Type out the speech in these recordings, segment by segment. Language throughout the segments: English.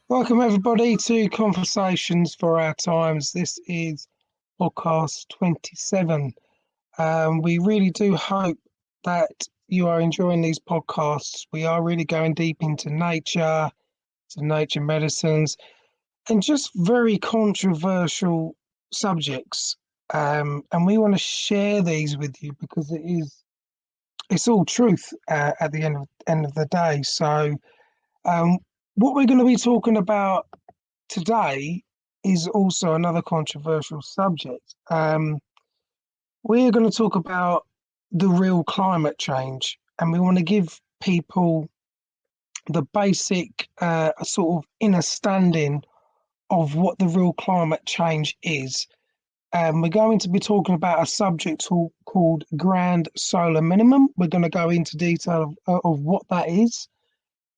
Welcome everybody to Conversations for Our Times. This is podcast 27. We really do hope that you are enjoying these podcasts. We are really going deep into nature, to nature medicines, and just very controversial subjects. And we want to share these with you because it's all truth at the end of the day. So what we're going to be talking about today is also another controversial subject. We're going to talk about the real climate change, and we want to give people the basic sort of understanding of what the real climate change is. We're going to be talking about a subject called grand solar minimum. We're going to go into detail of what that is.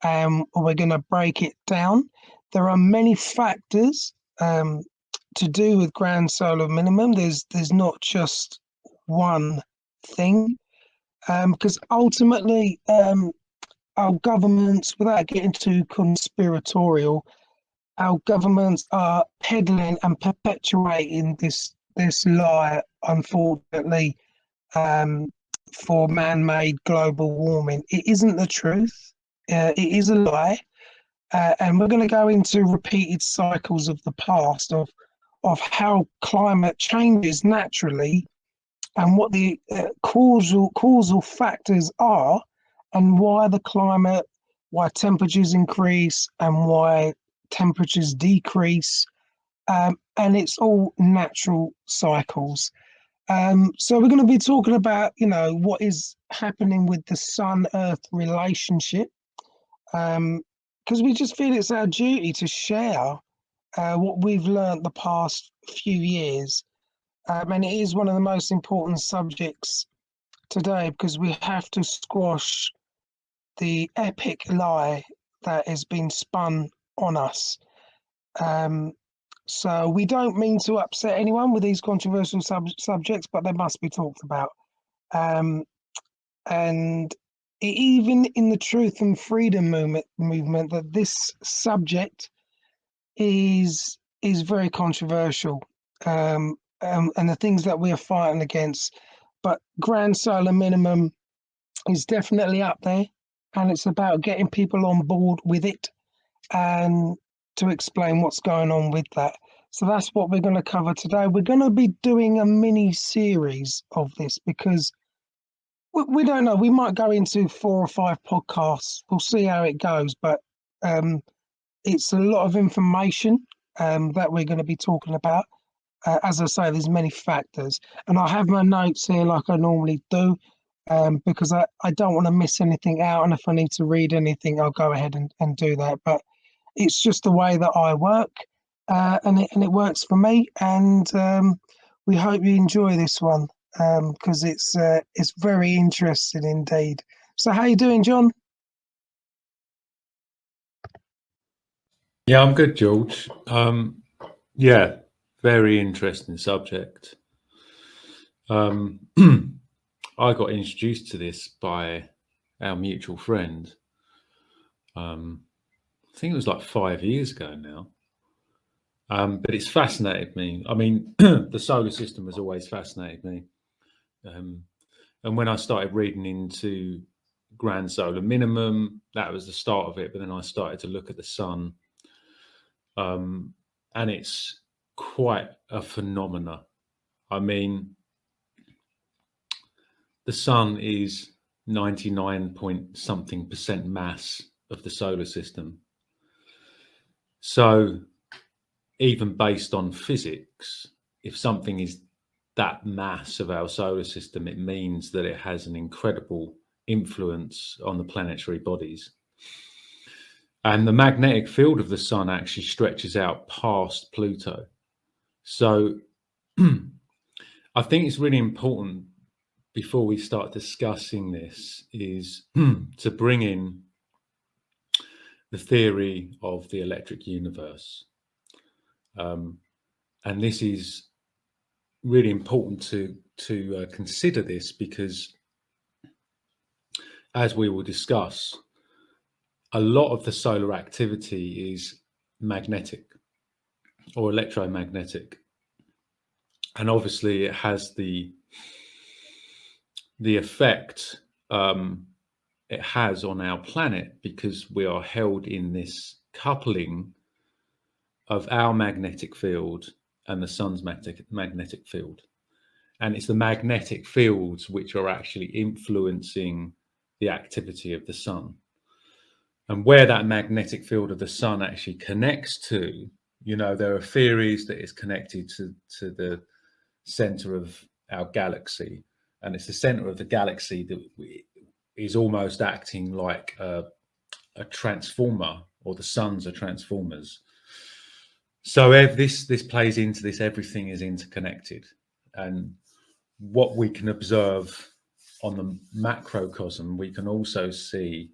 We're going to break it down. There are many factors to do with grand solar minimum. There's not just one thing, because ultimately our governments, without getting too conspiratorial, our governments are peddling and perpetuating this lie, unfortunately, for man-made global warming. It isn't the truth. It is a lie, and we're going to go into repeated cycles of the past of how climate changes naturally, and what the causal factors are, and why temperatures increase and why temperatures decrease, and it's all natural cycles. So we're going to be talking about what is happening with the Sun-Earth relationship. Because we just feel it's our duty to share what we've learned the past few years. And it is one of the most important subjects today because we have to squash the epic lie that has been spun on us. So we don't mean to upset anyone with these controversial subjects, but they must be talked about. And even in the truth and freedom movement, that this subject is very controversial, and the things that we are fighting against. But grand solar minimum is definitely up there, and it's about getting people on board with it and to explain what's going on with that. So that's what we're going to cover today. We're going to be doing a mini series of this because we don't know. We might go into 4 or 5 podcasts. We'll see how it goes. But it's a lot of information that we're going to be talking about. As I say, there's many factors. And I have my notes here like I normally do because I don't want to miss anything out. And if I need to read anything, I'll go ahead and do that. But it's just the way that I work, and it works for me. And we hope you enjoy this one. Because it's very interesting indeed. So how you doing, John? Yeah, I'm good, George. Yeah, very interesting subject. I got introduced to this by our mutual friend. I think it was like 5 years ago now. But it's fascinated me. I mean, the solar system has always fascinated me. And when I started reading into grand solar minimum, that was the start of it. But then I started to look at the sun, and it's quite a phenomena. I mean, the sun is 99-point-something% mass of the solar system. So even based on physics, if something is that mass of our solar system, it means that it has an incredible influence on the planetary bodies. And the magnetic field of the sun actually stretches out past Pluto. So I think it's really important before we start discussing this is to bring in the theory of the electric universe. And this is really important to consider this, because, as we will discuss, a lot of the solar activity is magnetic or electromagnetic, and obviously it has the effect it has on our planet, because we are held in this coupling of our magnetic field and the sun's magnetic field. And it's the magnetic fields which are actually influencing the activity of the sun. And where that magnetic field of the sun actually connects to, there are theories that it's connected to the center of our galaxy. And it's the center of the galaxy that is almost acting like a transformer, or the suns are transformers. So this plays into this. Everything is interconnected, and what we can observe on the macrocosm, we can also see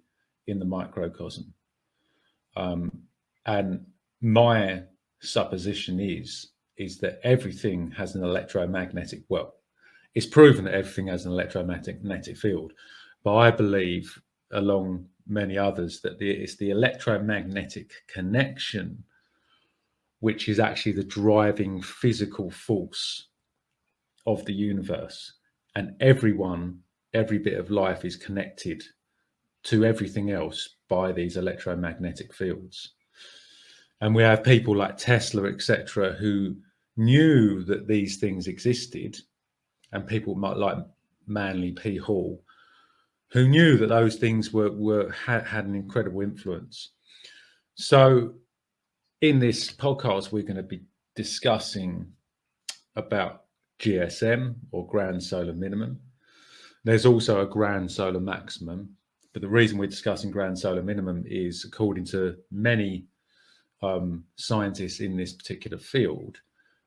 in the microcosm. And my supposition is that everything has an electromagnetic. Well, it's proven that everything has an electromagnetic field, but I believe, along many others, that it's the electromagnetic connection which is actually the driving physical force of the universe. And every bit of life is connected to everything else by these electromagnetic fields. And we have people like Tesla, etc., who knew that these things existed, and people like Manly P. Hall, who knew that those things had an incredible influence. So in this podcast, we're going to be discussing about GSM, or grand solar minimum. There's also a grand solar maximum, but the reason we're discussing grand solar minimum is, according to many scientists in this particular field,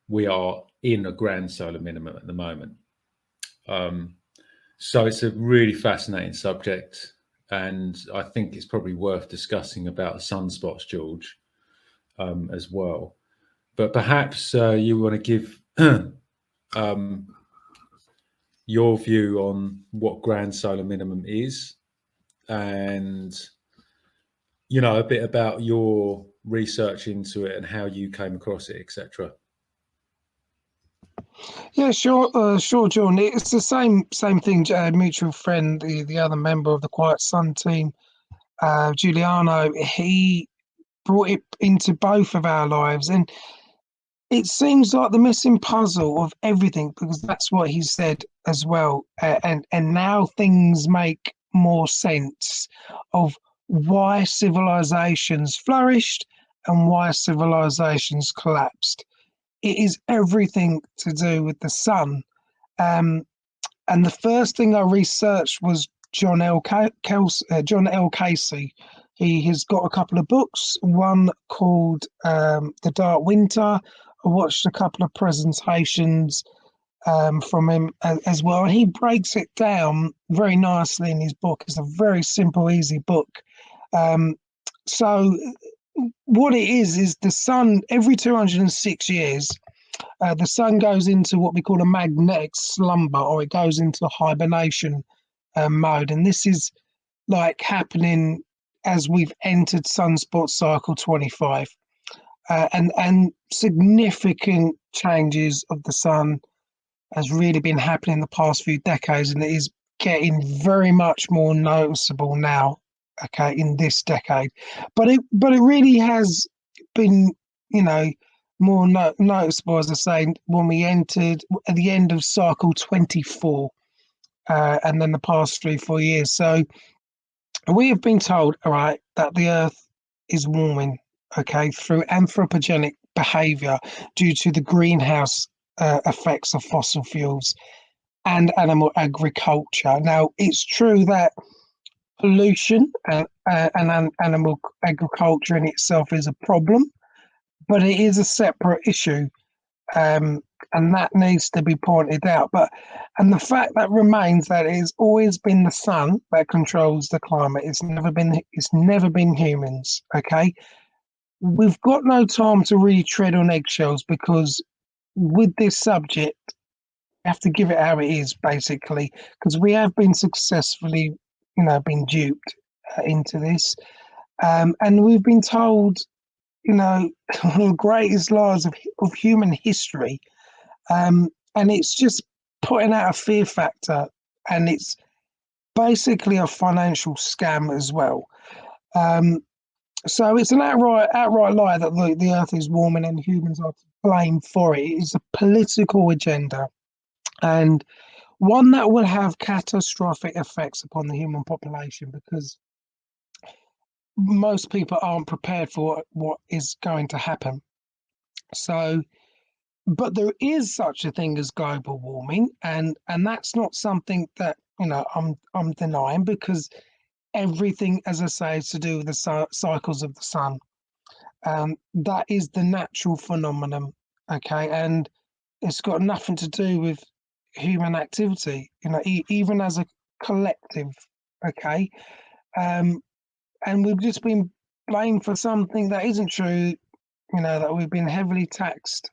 we are in a grand solar minimum at the moment. So it's a really fascinating subject, and I think it's probably worth discussing about sunspots, George, as well. But perhaps you want to give your view on what grand solar minimum is, and a bit about your research into it and how you came across it, etc. Yeah, sure, John. It's the same thing. Mutual friend, the other member of the Quiet Sun team, Giuliano, he brought it into both of our lives, and it seems like the missing puzzle of everything, because that's what he said as well. And now things make more sense of why civilizations flourished and why civilizations collapsed. It is everything to do with the sun. And the first thing I researched was John L. Casey. He has got a couple of books, one called The Dark Winter. I watched a couple of presentations from him as well, and he breaks it down very nicely in his book. It's a very simple, easy book. So what it is the sun, every 206 years, the sun goes into what we call a magnetic slumber, or it goes into hibernation mode. And this is like happening as we've entered sunspot cycle 25. And significant changes of the sun has really been happening in the past few decades, and it is getting very much more noticeable now, okay, in this decade. But it really has been, more noticeable, as I say, when we entered at the end of cycle 24, and then the past 3-4 years. So we have been told, all right, that the Earth is warming, okay, through anthropogenic behavior due to the greenhouse effects of fossil fuels and animal agriculture. Now, it's true that pollution and animal agriculture in itself is a problem, but it is a separate issue. And and that needs to be pointed out. And the fact that remains that it's always been the sun that controls the climate. It's never been humans. Okay, we've got no time to really tread on eggshells because with this subject, we have to give it how it is, basically, because we have been successfully, been duped into this, and we've been told, one of the greatest lies of human history. And it's just putting out a fear factor, and it's basically a financial scam as well. Um, so it's an outright lie that the Earth is warming and humans are to blame for it. It is a political agenda, and one that will have catastrophic effects upon the human population because most people aren't prepared for what is going to happen. So but there is such a thing as global warming, and that's not something that I'm denying because everything, as I say, is to do with the cycles of the sun. That is the natural phenomenon, okay, and it's got nothing to do with human activity, even as a collective, okay. And we've just been blamed for something that isn't true, that we've been heavily taxed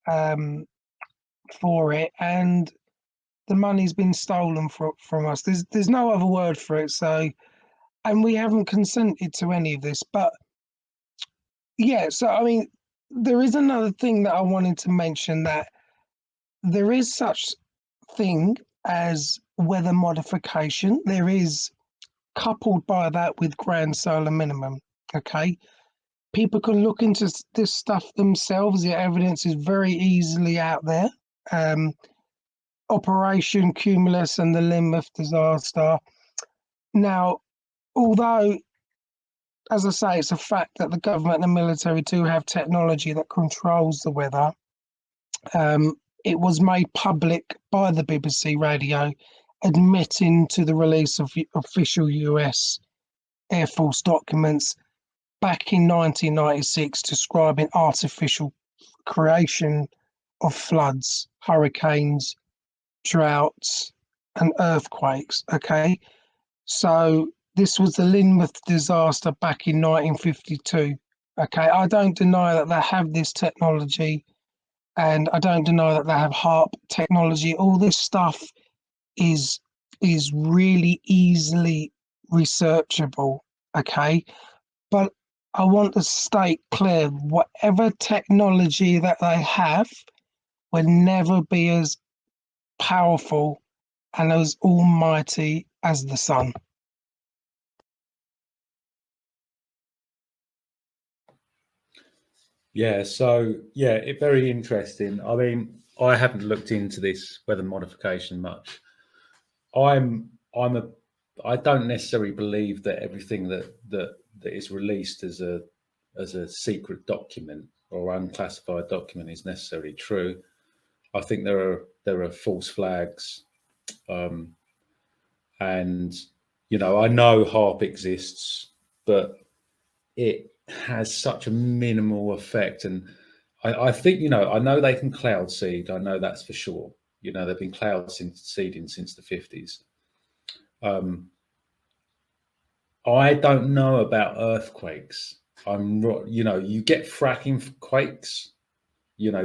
um, for it, and the money's been stolen from us. There's no other word for it. So, and we haven't consented to any of this. But yeah, so I mean, there is another thing that I wanted to mention, that there is such thing as weather modification. There is, coupled by that with grand solar minimum. Okay, people can look into this stuff themselves. The evidence is very easily out there. Um, Operation Cumulus and the Lynmouth disaster. Now, although, as I say, it's a fact that the government and the military do have technology that controls the weather, it was made public by the BBC radio, admitting to the release of official US Air Force documents back in 1996 describing artificial creation of floods, hurricanes, droughts, and earthquakes. Okay, so this was the Lynmouth disaster back in 1952. Okay, I don't deny that they have this technology, and I don't deny that they have HARP technology. All this stuff is is really easily researchable. Okay, but I want to state clear: whatever technology that they have will never be as powerful and as almighty as the sun. Yeah, so yeah, very interesting. I mean, I haven't looked into this weather modification much. I'm a I don't necessarily believe that everything that is released as a secret document or unclassified document is necessarily true. I think there are false flags, and I know HARP exists, but it has such a minimal effect. And I think, I know they can cloud seed. I know that's for sure. They've been cloud seeding since the 50s. I don't know about earthquakes. You get fracking quakes,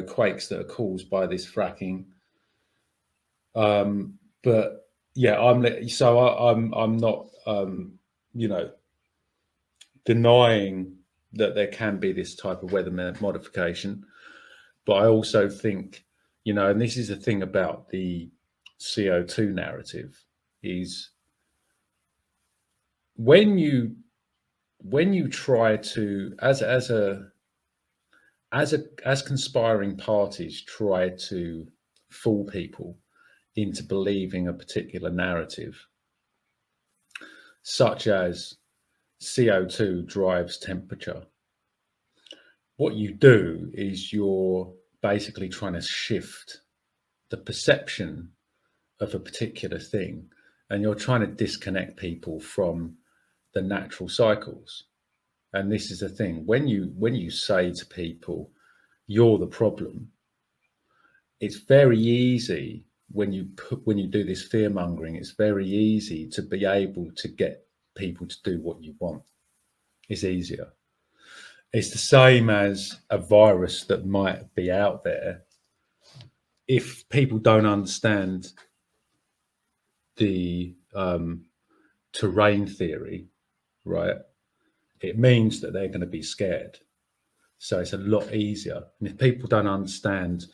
quakes that are caused by this fracking. But yeah, I'm not, denying that there can be this type of weather modification. But I also think, and this is the thing about the CO2 narrative, is when you try to, as conspiring parties try to fool people into believing a particular narrative, such as CO2 drives temperature, what you do is you're basically trying to shift the perception of a particular thing, and you're trying to disconnect people from the natural cycles. And this is the thing: when you say to people, "You're the problem," it's very easy when you do this fear mongering. It's very easy to be able to get people to do what you want. It's easier. It's the same as a virus that might be out there. If people don't understand the terrain theory, right, it means that they're going to be scared. So it's a lot easier. And if people don't understand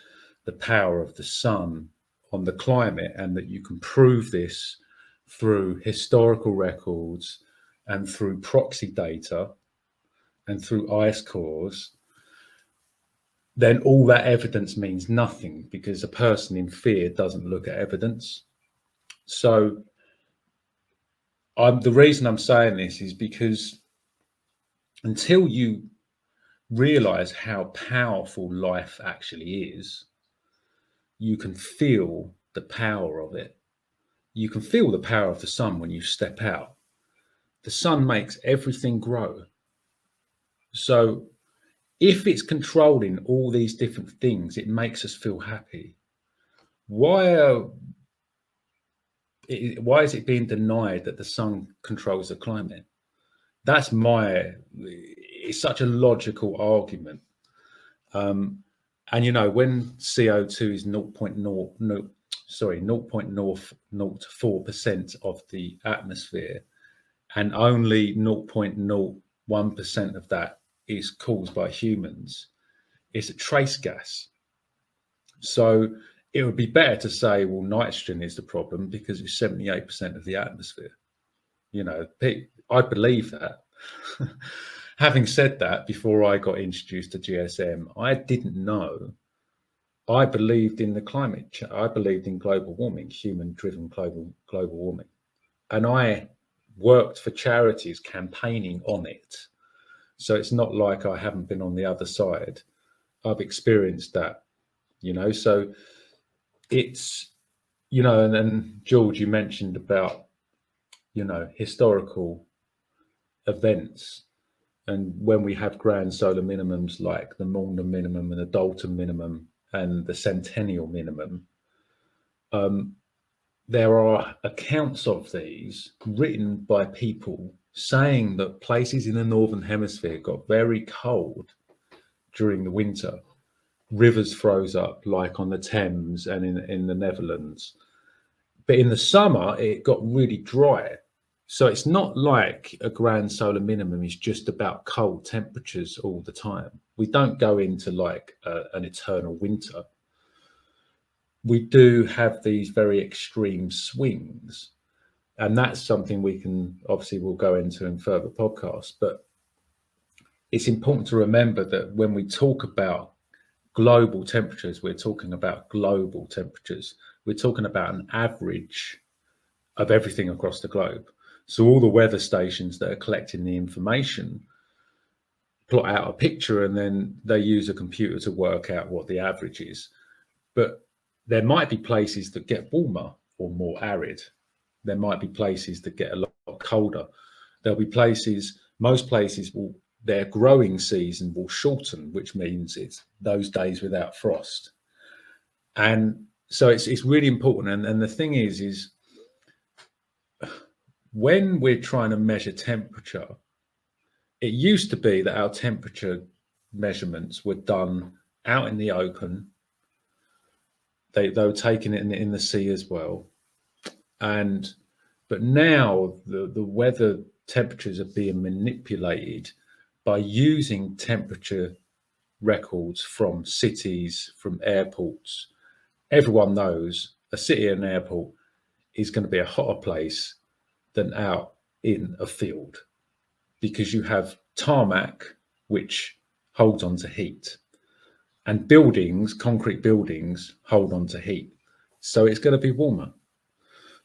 the power of the sun on the climate, and that you can prove this through historical records and through proxy data and through ice cores, then all that evidence means nothing, because a person in fear doesn't look at evidence. So the reason I'm saying this is because until you realize how powerful life actually is, you can feel the power of it. You can feel the power of the sun when you step out. The sun makes everything grow. So if it's controlling all these different things, it makes us feel happy. Why is it being denied that the sun controls the climate? It's such a logical argument. And when CO2 is 0.004% of the atmosphere, and only 0.01% of that is caused by humans, it's a trace gas. So it would be better to say, well, nitrogen is the problem because it's 78% of the atmosphere. I believe that. Having said that, before I got introduced to GSM, I didn't know. I believed in the climate. I believed in global warming, human-driven global warming. And I worked for charities campaigning on it. So it's not like I haven't been on the other side. I've experienced that, so it's, and then George, you mentioned about, historical events. And when we have grand solar minimums like the Maunder minimum and the Dalton minimum and the Centennial minimum, there are accounts of these written by people saying that places in the Northern Hemisphere got very cold during the winter. Rivers froze up, like on the Thames and in the Netherlands. But in the summer, it got really dry. So it's not like a grand solar minimum is just about cold temperatures all the time. We don't go into like an eternal winter. We do have these very extreme swings. And that's something we'll go into in further podcasts. But it's important to remember that when we talk about global temperatures, we're talking about global temperatures. We're talking about an average of everything across the globe. So all the weather stations that are collecting the information plot out a picture, and then they use a computer to work out what the average is. But there might be places that get warmer or more arid. There might be places that get a lot colder. There'll be most places their growing season will shorten, which means it's those days without frost. And so it's really important. And the thing is when we're trying to measure temperature, it used to be that our temperature measurements were done out in the open. They were taking it in the sea as well. But now the weather temperatures are being manipulated by using temperature records from cities, from airports. Everyone knows a city and an airport is going to be a hotter place than out in a field, because you have tarmac, which holds on to heat, and concrete buildings hold on to heat. So it's going to be warmer.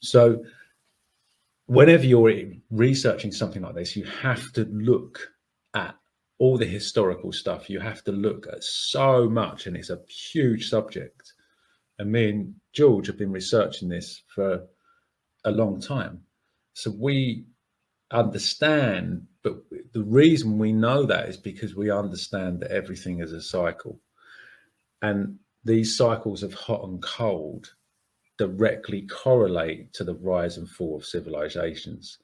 So whenever you're researching something like this, you have to look at all the historical stuff. You have to look at so much, and it's a huge subject. And me and George have been researching this for a long time. So we understand, but the reason we know that is because we understand that everything is a cycle. And these cycles of hot and cold directly correlate to the rise and fall of civilizations.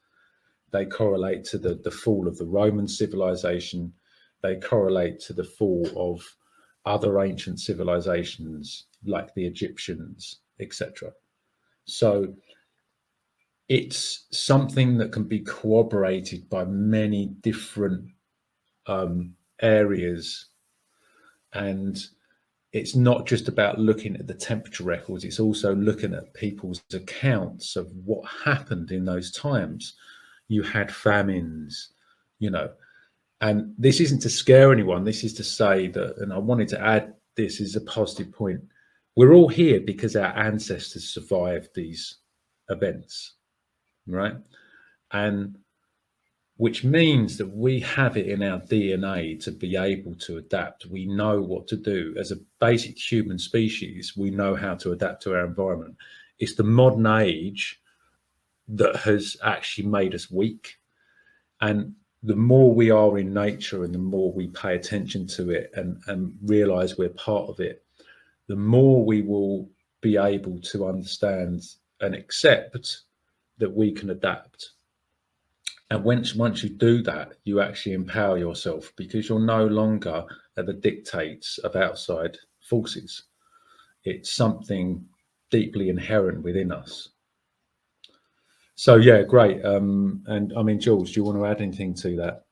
They correlate to the fall of the Roman civilization. They correlate to the fall of other ancient civilizations like the Egyptians, etc. So it's something that can be corroborated by many different areas, and it's not just about looking at the temperature records, it's also looking at people's accounts of what happened in those times. You had famines, you know, and this isn't to scare anyone, this is to say that, and I wanted to add this is a positive point, we're all here because our ancestors survived these events, right? And which means that we have it in our DNA to be able to adapt. We know what to do. As a basic human species, we know how to adapt to our environment. It's the modern age that has actually made us weak. And the more we are in nature and the more we pay attention to it and realize we're part of it, the more we will be able to understand and accept that we can adapt. And once you do that, you actually empower yourself because you're no longer at the dictates of outside forces. It's something deeply inherent within us. So yeah, great. And I mean, Jules, do you want to add anything to that?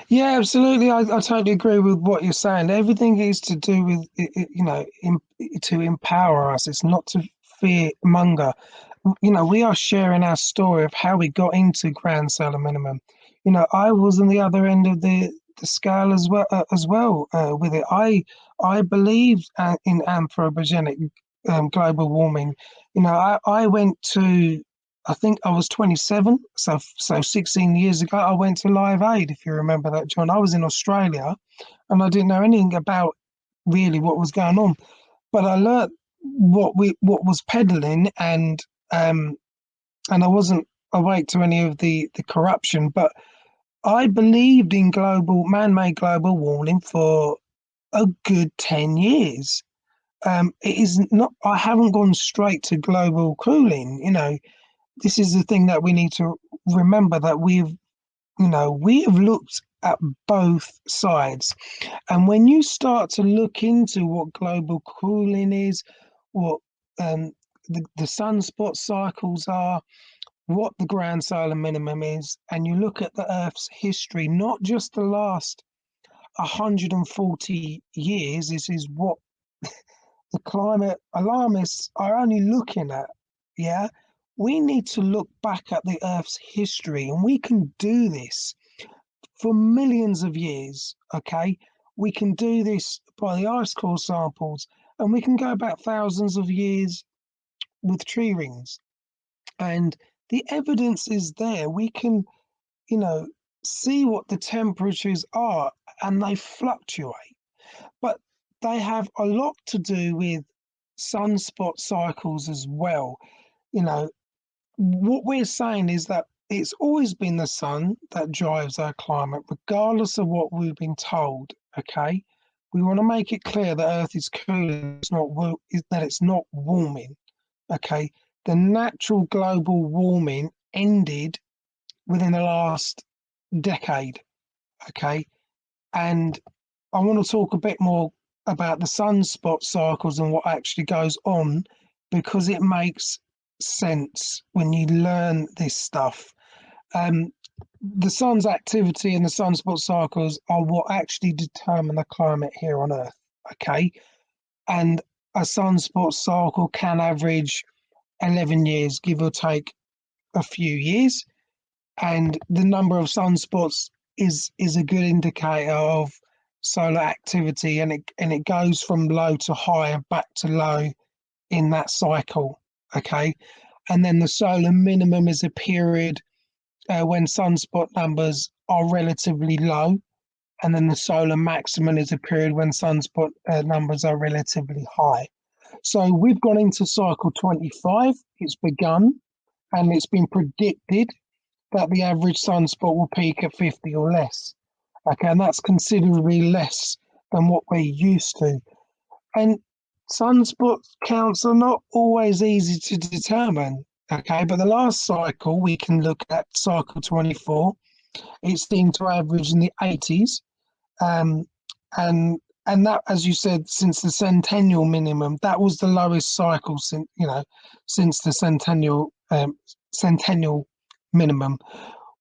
Yeah, absolutely. I totally agree with what you're saying. Everything is to do with, to empower us. It's not to fear monger. We are sharing our story of how we got into grand solar minimum. I was on the other end of the scale as well with it. I believed in anthropogenic global warming. I went to, I think I was 27, so 16 years ago, I went to Live Aid, if you remember that, John. I was in Australia, and I didn't know anything about really what was going on, but I learnt what was peddling, and I wasn't awake to any of the corruption. But I believed in man-made global warming for a good 10 years. It is not. I haven't gone straight to global cooling. This is the thing that we need to remember, that we have looked at both sides. And when you start to look into what global cooling is, what the sunspot cycles are, what the grand solar minimum is, and you look at the Earth's history, not just the last 140 years, this is what the climate alarmists are only looking at. Yeah, we need to look back at the Earth's history, and we can do this for millions of years. Okay, we can do this by the ice core samples, and we can go back thousands of years with tree rings, and the evidence is there. We can, you know, see what the temperatures are, and they fluctuate, but they have a lot to do with sunspot cycles as well. You know, what we're saying is that it's always been the sun that drives our climate, regardless of what we've been told. Okay, we want to make it clear that Earth is cooling, that it's not warming. Okay, the natural global warming ended within the last decade. Okay, and I want to talk a bit more about the sunspot cycles and what actually goes on, because it makes sense when you learn this stuff. Um, the sun's activity and the sunspot cycles are what actually determine the climate here on Earth. Okay, and a sunspot cycle can average 11 years, give or take a few years, and the number of sunspots is a good indicator of solar activity, and it goes from low to high and back to low in that cycle. Okay, and then the solar minimum is a period when sunspot numbers are relatively low, and then the solar maximum is a period when sunspot numbers are relatively high. So we've gone into cycle 25. It's begun, and it's been predicted that the average sunspot will peak at 50 or less. Okay, and that's considerably less than what we're used to. And sunspot counts are not always easy to determine. Okay, but the last cycle we can look at cycle 24. It seemed to average in the 80s, um, and that, as you said, since the centennial minimum, that was the lowest cycle since since the centennial minimum,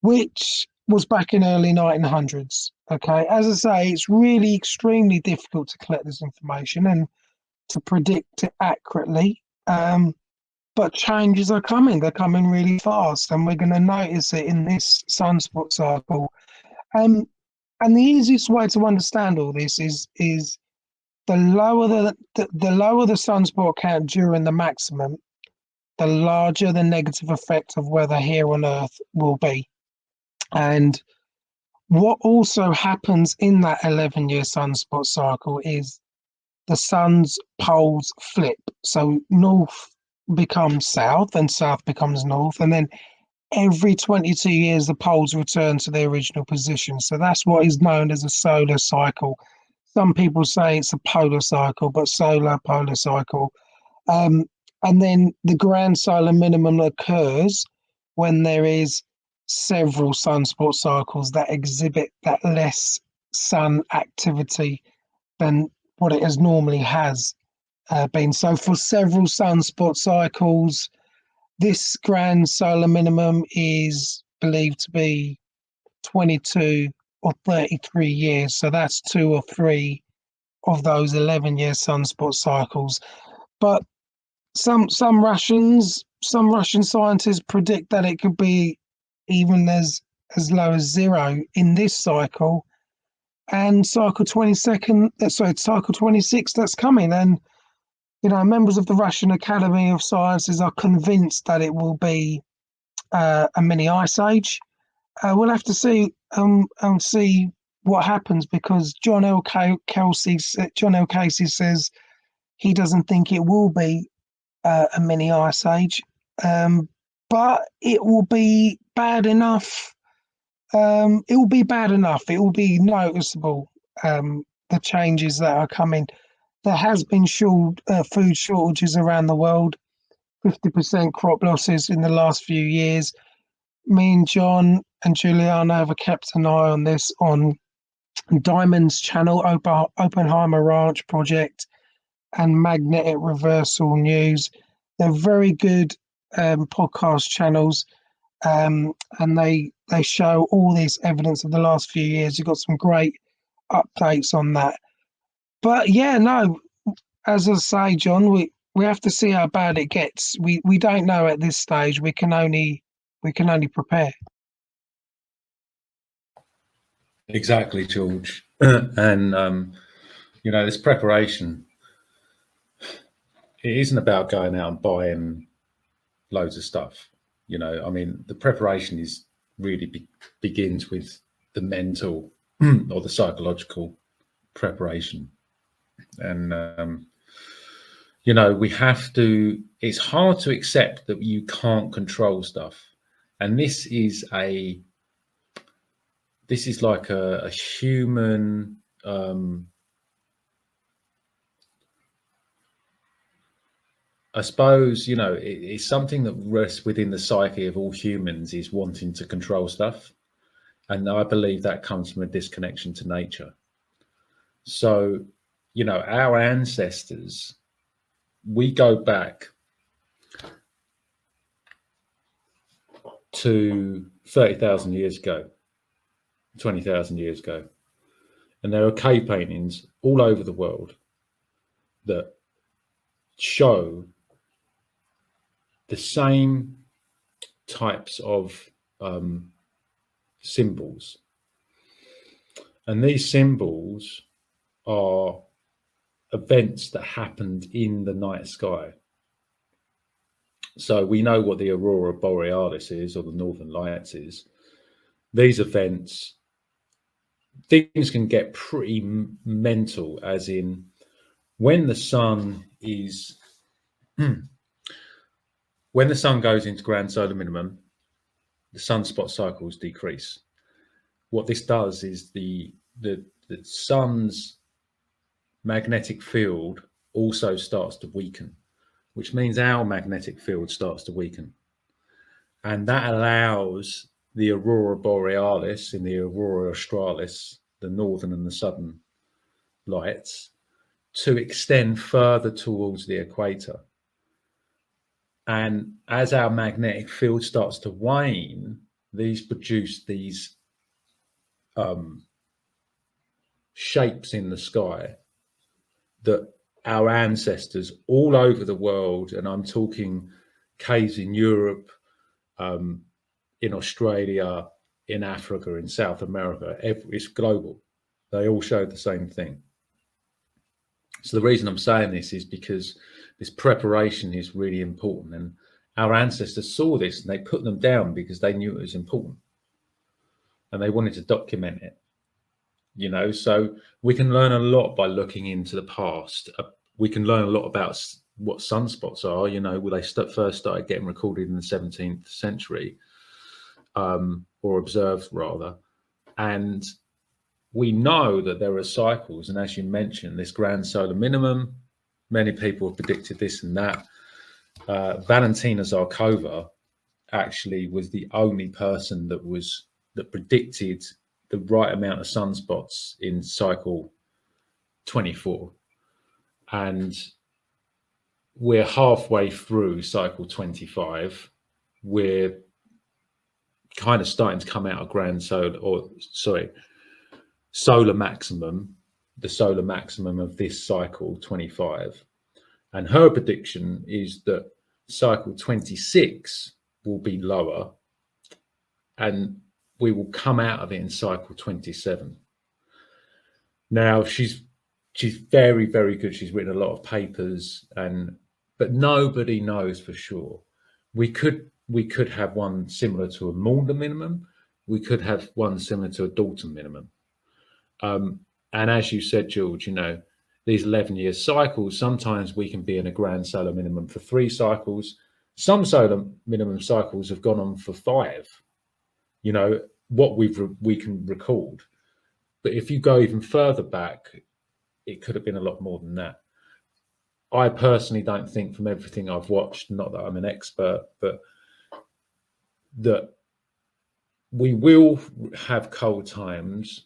which was back in early 1900s. Okay, as I say, it's really extremely difficult to collect this information and to predict it accurately. But changes are coming; they're coming really fast, and we're going to notice it in this sunspot cycle. Um, and the easiest way to understand all this is the lower the lower the sunspot count during the maximum, the larger the negative effect of weather here on Earth will be. And what also happens in that 11-year sunspot cycle is the sun's poles flip. So north becomes south and south becomes north. And then every 22 years, the poles return to their original position. So that's what is known as a solar cycle. Some people say it's a polar cycle, but solar polar cycle. Um, and then the grand solar minimum occurs when there is several sunspot cycles that exhibit that less sun activity than what it has normally has been. So for several sunspot cycles, this grand solar minimum is believed to be 22 or 33 years. So that's 2 or 3 of those 11-year sunspot cycles. But some Russian scientists predict that it could be even as low as 0 in this cycle, and cycle 26 that's coming. And members of the Russian Academy of Sciences are convinced that it will be a mini ice age. We'll have to see and see what happens, because John L. Casey says he doesn't think it will be a mini ice age, but it will be bad enough. It will be bad enough. It will be noticeable. The changes that are coming. There has been food shortages around the world. 50% crop losses in the last few years. Me and John and Juliana have kept an eye on this on Diamond's channel, Oppenheimer Ranch Project, and Magnetic Reversal News. They're very good podcast channels, and they show all this evidence of the last few years. You've got some great updates on that. But yeah, no, as I say, John, we have to see how bad it gets. We don't know at this stage. We can only prepare. Exactly, George. And this preparation, it isn't about going out and buying loads of stuff. The preparation is really begins with the mental or the psychological preparation. And we have to. It's hard to accept that you can't control stuff, and this is like a human. I suppose, it's something that rests within the psyche of all humans, is wanting to control stuff. And I believe that comes from a disconnection to nature. So, our ancestors, we go back to 30,000 years ago, 20,000 years ago. And there are cave paintings all over the world that show the same types of symbols. And these symbols are events that happened in the night sky. So we know what the aurora borealis is, or the northern lights is. These events, things can get pretty mental, as in when the sun is when the sun goes into grand solar minimum, the sunspot cycles decrease. What this does is the sun's magnetic field also starts to weaken, which means our magnetic field starts to weaken. And that allows the aurora borealis and the aurora australis, the northern and the southern lights, to extend further towards the equator. And as our magnetic field starts to wane, these produce these shapes in the sky that our ancestors all over the world, and I'm talking caves in Europe, in Australia, in Africa, in South America, it's global. They all show the same thing. So the reason I'm saying this is because this preparation is really important, and our ancestors saw this and they put them down because they knew it was important and they wanted to document it. You know, so we can learn a lot by looking into the past. We can learn a lot about what sunspots are. You know, they first started getting recorded in the 17th century, or observed rather, and we know that there are cycles. And as you mentioned, this grand solar minimum, many people have predicted this and that. Valentina Zarkova actually was the only person that predicted the right amount of sunspots in cycle 24, and we're halfway through cycle 25. We're kind of starting to come out of solar maximum, the solar maximum of this cycle 25, and her prediction is that cycle 26 will be lower and we will come out of it in cycle 27. Now she's very, very good. She's written a lot of papers, but nobody knows for sure. We could have one similar to a Maunder minimum. We could have one similar to a Dalton minimum. And as you said, George, you know, these 11-year cycles, sometimes we can be in a grand solar minimum for 3 cycles. Some solar minimum cycles have gone on for 5. You know, what we can record. But if you go even further back, it could have been a lot more than that. I personally don't think, from everything I've watched, not that I'm an expert, but that we will have cold times.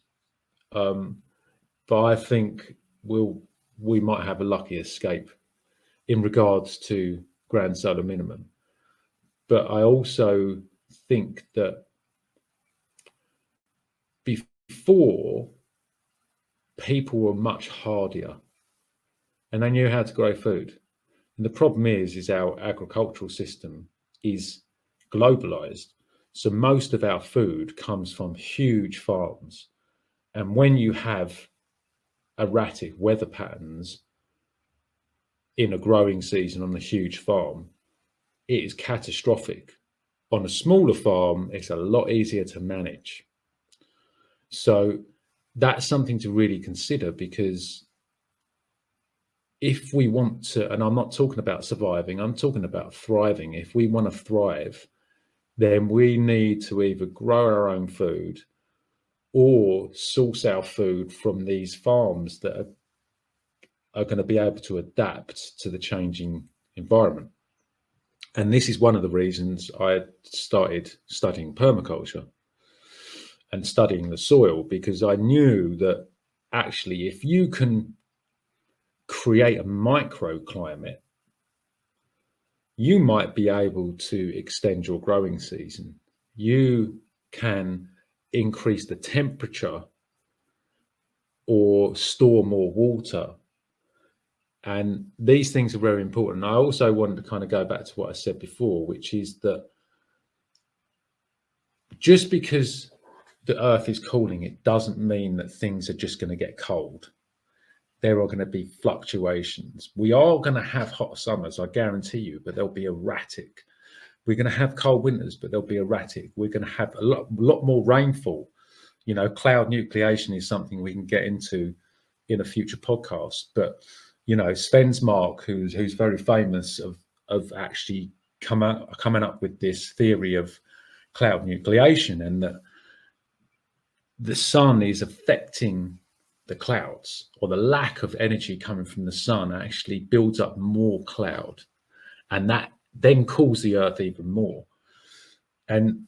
But I think we might have a lucky escape in regards to grand solar minimum. But I also think that before, people were much hardier and they knew how to grow food. And the problem is our agricultural system is globalized. So most of our food comes from huge farms. And when you have erratic weather patterns in a growing season on a huge farm, it is catastrophic. On a smaller farm, it's a lot easier to manage. So that's something to really consider, because if we want to, and I'm not talking about surviving, I'm talking about thriving. If we want to thrive, then we need to either grow our own food or source our food from these farms that are going to be able to adapt to the changing environment. And this is one of the reasons I started studying permaculture and studying the soil, because I knew that actually if you can create a microclimate, you might be able to extend your growing season. You can increase the temperature or store more water. And these things are very important. I also wanted to kind of go back to what I said before, which is that just because the earth is cooling, it doesn't mean that things are just going to get cold. There are going to be fluctuations. We are going to have hot summers, I guarantee you, but they'll be erratic. We're going to have cold winters, but they'll be erratic. We're going to have a lot more rainfall. You know, cloud nucleation is something we can get into in a future podcast. But, you know, Svensmark, who's very famous, of actually coming up with this theory of cloud nucleation, and that the sun is affecting the clouds, or the lack of energy coming from the sun actually builds up more cloud, and that then cools the earth even more. And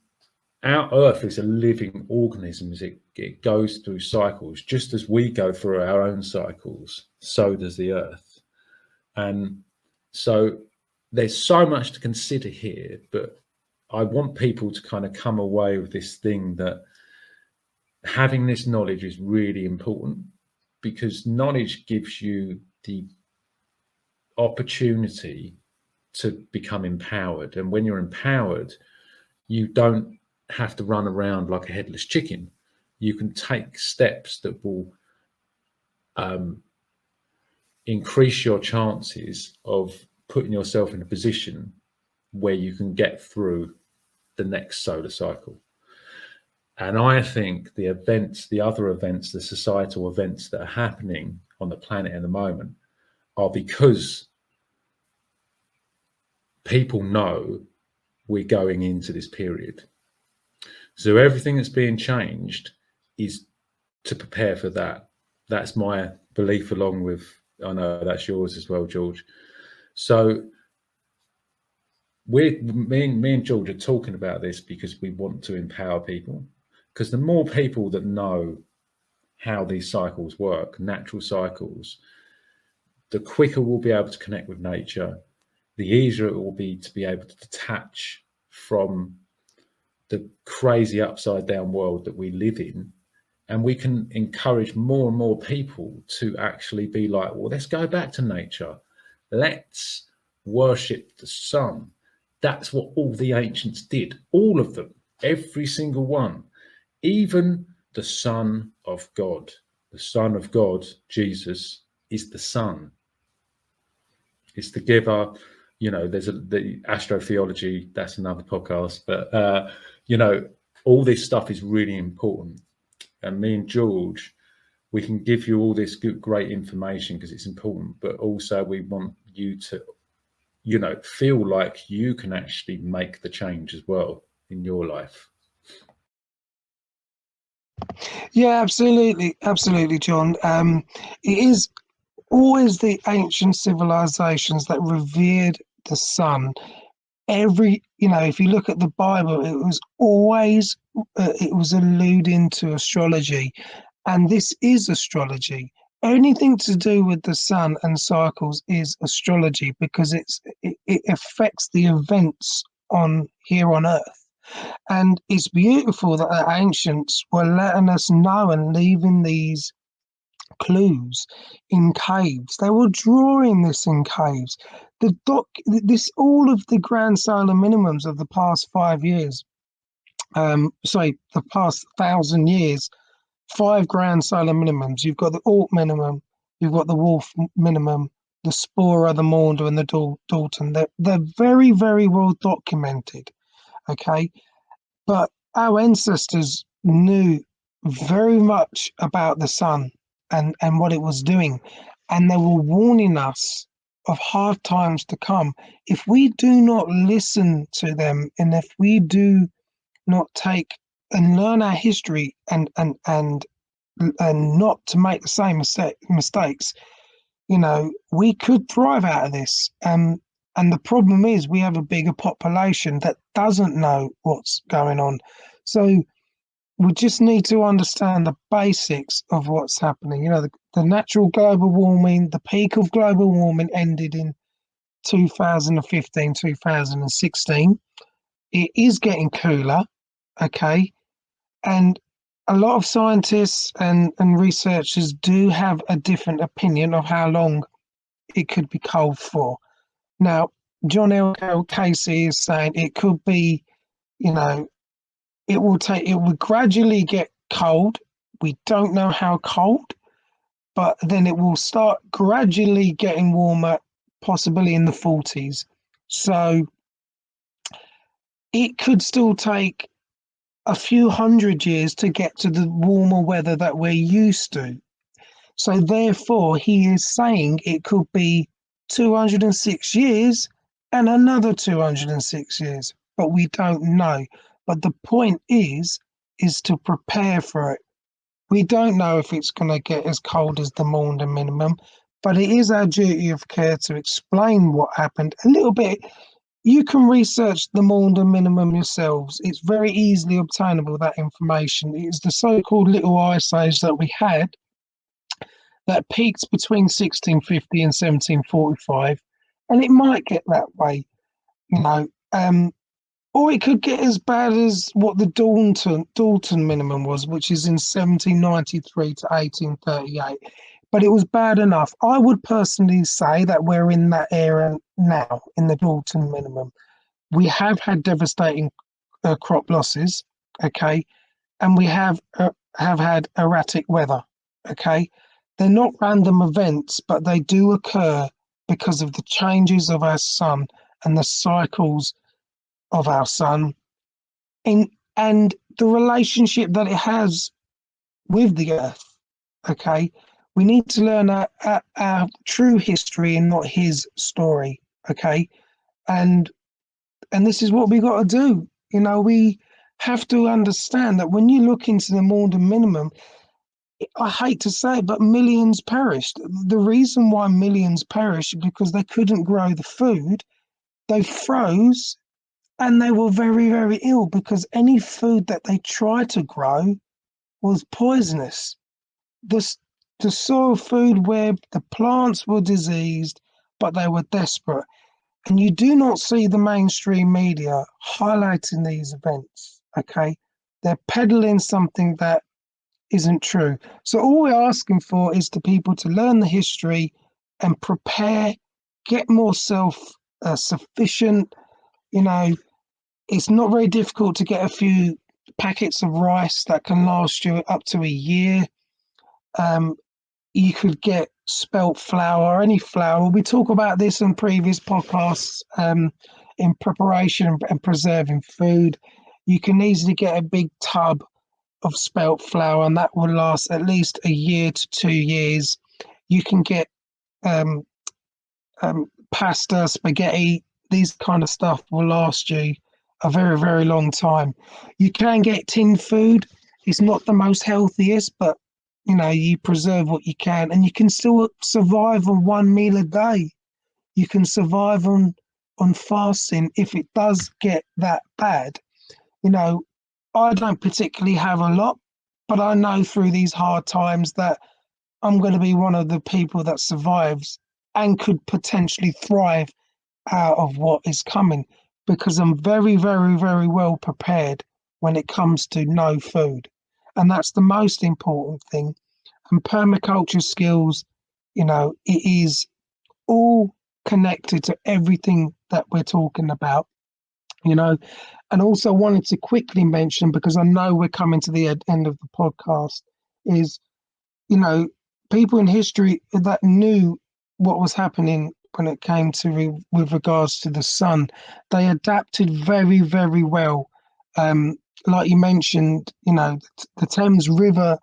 our earth is a living organism. As it goes through cycles, just as we go through our own cycles, so does the earth. And so there's so much to consider here, but I want people to kind of come away with this thing that having this knowledge is really important, because knowledge gives you the opportunity to become empowered. And when you're empowered, you don't have to run around like a headless chicken. You can take steps that will increase your chances of putting yourself in a position where you can get through the next solar cycle. And I think the events, the other events, the societal events that are happening on the planet at the moment are because people know we're going into this period. So everything that's being changed is to prepare for that. That's my belief, along with, I know that's yours as well, George. So me and George are talking about this because we want to empower people. Because the more people that know how these cycles work, natural cycles, the quicker we'll be able to connect with nature, the easier it will be to be able to detach from the crazy upside down world that we live in. And we can encourage more and more people to actually be like, well, let's go back to nature. Let's worship the sun. That's what all the ancients did. All of them, every single one, even the Son of God. The Son of God, Jesus, is the sun. It's the giver. You know, there's the astrotheology, that's another podcast. But, you know, all this stuff is really important. And me and George, we can give you all this good, great information because it's important, but also we want you to, you know, feel like you can actually make the change as well in your life. Yeah, absolutely, John. It is always the ancient civilizations that revered the sun. If you look at the Bible, it was always it was alluding to astrology, and this is astrology. Anything to do with the sun and cycles is astrology, because it affects the events on here on Earth. And it's beautiful that the ancients were letting us know and leaving these clues in caves. They were drawing this in caves. All of the grand solar minimums of the past 5 years, the past 1,000 years, 5 grand solar minimums. You've got the Oort minimum, you've got the Wolf minimum, the Spora, the Maunder, and the Dalton. They're very, very well documented. Okay, but our ancestors knew very much about the sun and what it was doing. And they were warning us of hard times to come. If we do not listen to them, and if we do not take and learn our history and not to make the same mistakes, we could thrive out of this. And the problem is we have a bigger population that doesn't know what's going on. So we just need to understand the basics of what's happening. The natural global warming, the peak of global warming ended in 2015, 2016. It is getting cooler, okay? And a lot of scientists and researchers do have a different opinion of how long it could be cold for. Now, John L. Casey is saying it could be, it will gradually get cold. We don't know how cold, but then it will start gradually getting warmer, possibly in the 40s. So it could still take a few hundred years to get to the warmer weather that we're used to. So therefore, he is saying it could be 206 years and another 206 years, but we don't know. But the point is to prepare for it. We don't know if it's going to get as cold as the Maunder minimum, but it is our duty of care to explain what happened a little bit. You can research the Maunder minimum yourselves. It's very easily obtainable, that information. It is the so-called little ice age that we had that peaked between 1650 and 1745, and it might get that way, you know. Or it could get as bad as what the Dalton minimum was, which is in 1793 to 1838. But it was bad enough. I would personally say that we're in that era now, in the Dalton minimum. We have had devastating crop losses, okay, and we have had erratic weather, okay. They're not random events, but they do occur because of the changes of our sun and the cycles of our sun, and the relationship that it has with the earth. Okay, we need to learn our true history and not his story. Okay, and this is what we got to do. You know, we have to understand that when you look into the Maunder minimum, I hate to say it, but millions perished. The reason why millions perished is because they couldn't grow the food. They froze, and they were very, very ill because any food that they tried to grow was poisonous. The, the soil food web, the plants were diseased, but they were desperate. And you do not see the mainstream media highlighting these events, okay? They're peddling something that isn't true. So all we're asking for is the people to learn the history and prepare, get more self sufficient. You know, it's not very difficult to get a few packets of rice that can last you up to a year. Um, you could get spelt flour, any flour. We talk about this in previous podcasts, in preparation and preserving food. You can easily get a big tub of spelt flour, and that will last at least a year to 2 years. You can get um, pasta, spaghetti, these kind of stuff will last you a very, very long time. You can get tin food. It's not the most healthiest, but you know, you preserve what you can, and you can still survive on one meal a day. You can survive on fasting if it does get that bad. You know, I don't particularly have a lot, but I know through these hard times that I'm going to be one of the people that survives and could potentially thrive out of what is coming because I'm very, very, very well prepared when it comes to no food. And that's the most important thing. And permaculture skills, you know, it is all connected to everything that we're talking about, you know. And also wanted to quickly mention, because I know we're coming to the end of the podcast, is, you know, people in history that knew what was happening when it came to with regards to the sun, they adapted very, very well. Like you mentioned, you know, the Thames River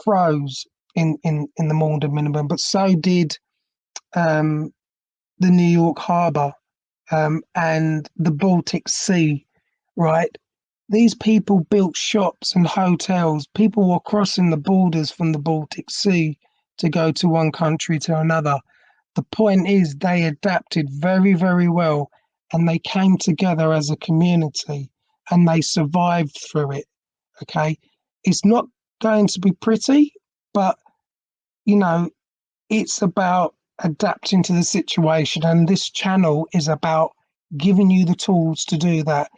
froze in the Maunder minimum, but so did um, the New York Harbour and the Baltic Sea, right? These people built shops and hotels. People were crossing the borders from the Baltic Sea to go to one country to another. The point is, they adapted very, very well and they came together as a community and they survived through it. Okay. It's not going to be pretty, but you know, it's about adapting to the situation. And this channel is about giving you the tools to do that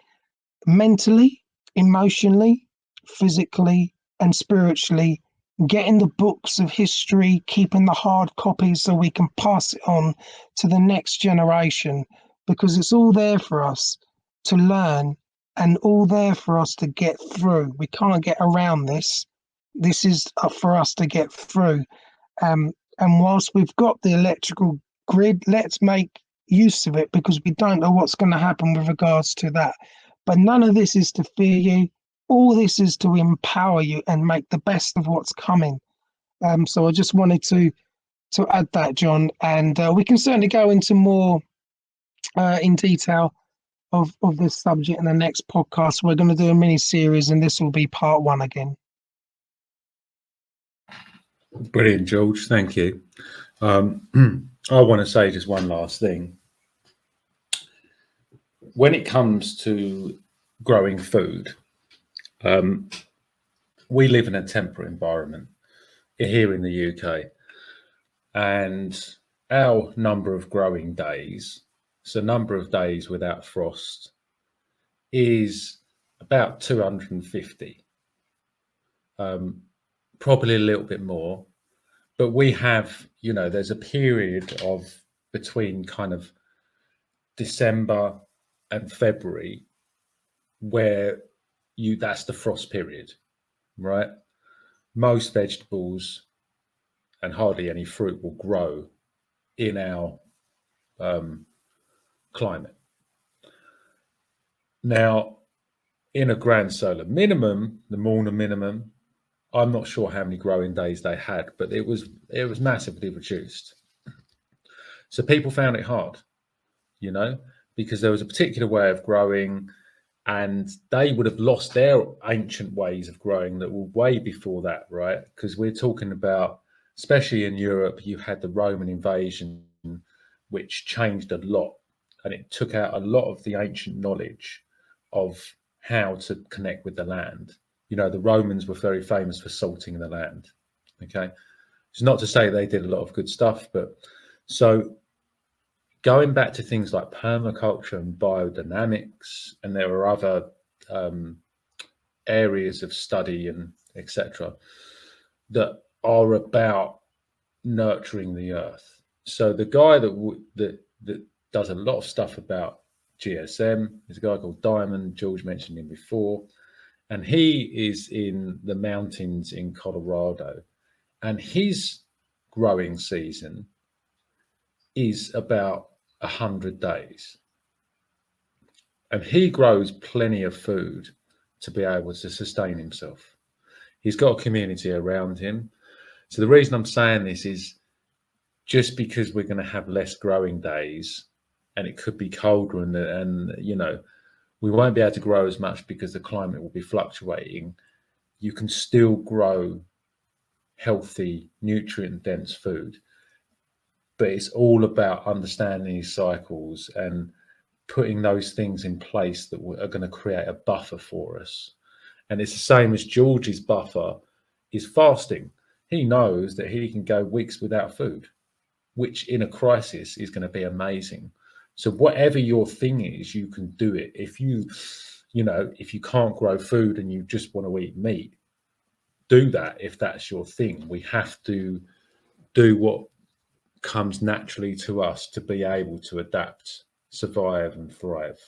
mentally, emotionally, physically, and spiritually, getting the books of history, keeping the hard copies so we can pass it on to the next generation, because it's all there for us to learn and all there for us to get through. We can't get around this. This is for us to get through. And whilst we've got the electrical grid, let's make use of it because we don't know what's going to happen with regards to that. But none of this is to fear you. All this is to empower you and make the best of what's coming. So I just wanted to add that, John, and we can certainly go into more in detail of this subject in the next podcast. We're going to do a mini series, and this will be part one again. Brilliant, George. Thank you. I want to say just one last thing. When it comes to growing food, we live in a temperate environment here in the UK, and our number of growing days, so number of days without frost, is about 250. Probably a little bit more, but we have, there's a period of between kind of December and February where that's the frost period, right? Most vegetables and hardly any fruit will grow in our climate. Now, in a grand solar minimum, the Morna minimum, I'm not sure how many growing days they had, but it was massively reduced. So people found it hard, because there was a particular way of growing, and they would have lost their ancient ways of growing that were way before that, right? Because we're talking about, especially in Europe, you had the Roman invasion, which changed a lot, and it took out a lot of the ancient knowledge of how to connect with the land. The Romans were very famous for salting the land. Okay, it's not to say they did a lot of good stuff, but so going back to things like permaculture and biodynamics, and there are other areas of study and etc. that are about nurturing the earth. So the guy that does a lot of stuff about GSM is a guy called Diamond. George mentioned him before, and he is in the mountains in Colorado, and his growing season is about 100 days, and he grows plenty of food to be able to sustain himself. He's got a community around him. So the reason I'm saying this is just because we're going to have less growing days, and it could be colder, and we won't be able to grow as much because the climate will be fluctuating. You can still grow healthy, nutrient-dense food, but it's all about understanding these cycles and putting those things in place that are going to create a buffer for us. And it's the same as George's buffer is fasting. He knows that he can go weeks without food, which in a crisis is going to be amazing. So whatever your thing is, you can do it. If you can't grow food and you just want to eat meat, do that if that's your thing. We have to do what comes naturally to us to be able to adapt, survive, and thrive.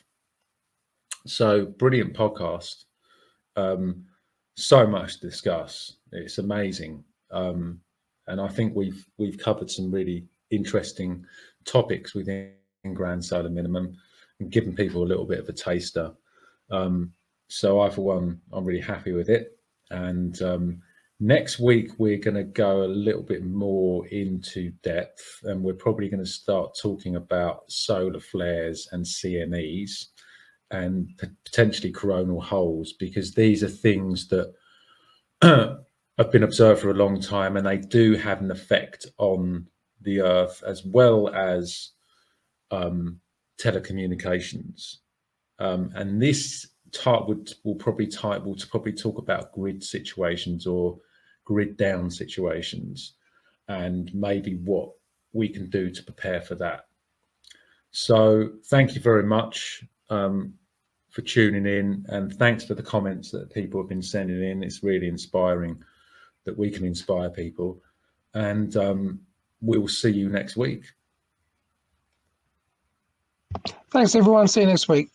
So brilliant podcast. So much to discuss. It's amazing. And I think we've covered some really interesting topics within Grand Solar Minimum and given people a little bit of a taster. So I, for one, I'm really happy with it. And next week, we're going to go a little bit more into depth, and we're probably going to start talking about solar flares and CMEs and potentially coronal holes, because these are things that have been observed for a long time, and they do have an effect on the Earth as well as telecommunications. And this type will probably talk about grid situations or grid down situations, and maybe what we can do to prepare for that. So thank you very much for tuning in, and thanks for the comments that people have been sending in. It's really inspiring that we can inspire people, and we'll see you next week. Thanks, everyone. See you next week.